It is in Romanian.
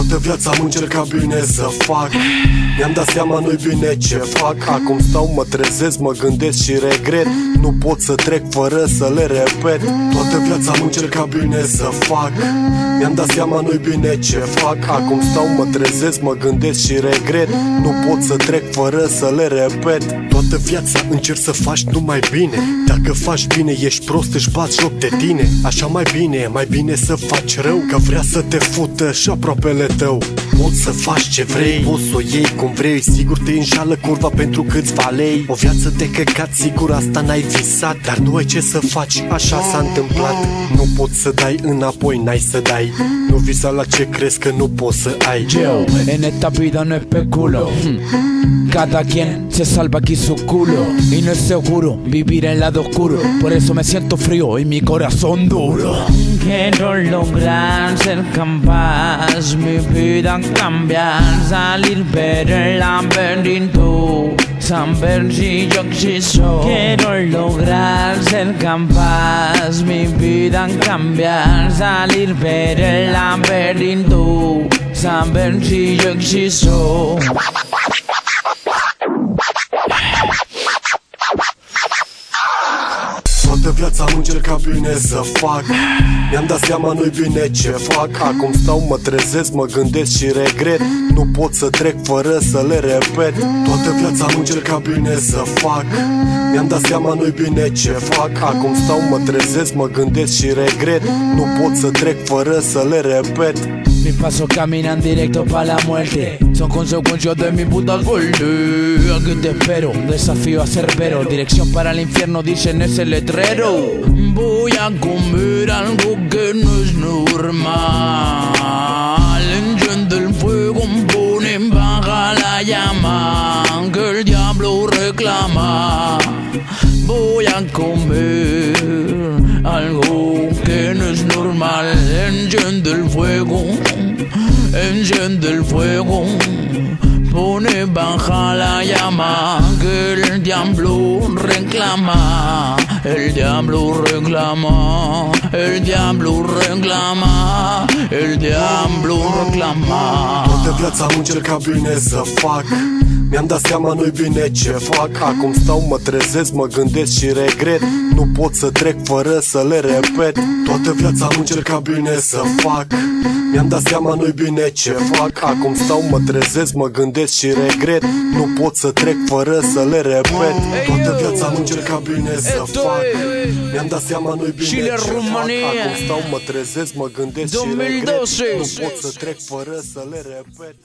Toată viața am încercat bine să fac. Mi-am dat seama nu-i bine ce fac. Acum stau, mă trezesc, mă gândesc și regret. Nu pot să trec fără să le repet. Toată viața am încercat bine să fac. Mi-am dat seama nu-i bine ce fac. Acum stau, mă trezesc, mă gândesc și regret. Nu pot să trec fără să le repet. Toată viața încerc să faci numai bine. Dacă faci bine ești prost, își bați joc de tine. Așa mai bine să faci rău, că vrea să te fută și aproapele tău. Poți să faci ce vrei, poți să o iei cum vrei. Sigur te înșală curva pentru câțiva lei. O viață de căcat, sigur asta n-ai visat. Dar nu ai ce să faci, așa s-a întâmplat. Nu poți să dai înapoi, n-ai să dai. Nu visa la ce crezi că nu poți să ai. Yo, en esta vida no especulo. Cada quien se salva aquí su culo. Y no es seguro vivir en lado oscuro. Por eso me siento frío y mi corazón duro. Quiero lograr ser capaz, mi vida cambiar, salir ver el laberinto, saber si yo existo. Quiero lograr ser capaz, mi vida cambiar, salir ver el laberinto, saber si yo existo. Toată viața am încercat bine să fac. Mi-am dat seama nu-i bine ce fac. Acum stau, mă trezesc, mă gândesc și regret. Nu pot să trec fără să le repet. Toată viața am încercat bine să fac. Mi-am dat seama nu-i bine ce fac. Acum stau, mă trezesc, mă gândesc și regret. Nu pot să trec fără să le repet. Mis pasos caminan directo pa la muerte. Son consecuencias de mi puta suerte. Aquí te espero, desafío a Cerbero. Dirección para el infierno dice en ese letrero. Voy a comer algo que no es normal. Enciende el fuego, pone baja la llama, que el diablo reclama. Voy a comer algo que no es normal. Enciende el fuego, enciende el fuego, pone baja la llama, que el diablo reclama, el diablo reclama, el diablo reclama, el diablo reclama. Toată viața am încercat bine să fac. Mi-am dat seama nu-i bine ce fac. Acum stau, mă trezesc, mă gândesc și regret. Nu pot să trec fără să le repet. Toată viața am încercat bine să fac. Mi-am dat seama nu-i bine ce fac. Acum stau, mă trezesc, mă gândesc și regret. Nu pot să trec fără să le repet. Toată viața am încercat bine să fac. Mi-am dat seama nu-i bine ce fac. Acum stau, mă trezesc, mă gândesc și regret. Nu pot să trec fără să le repet.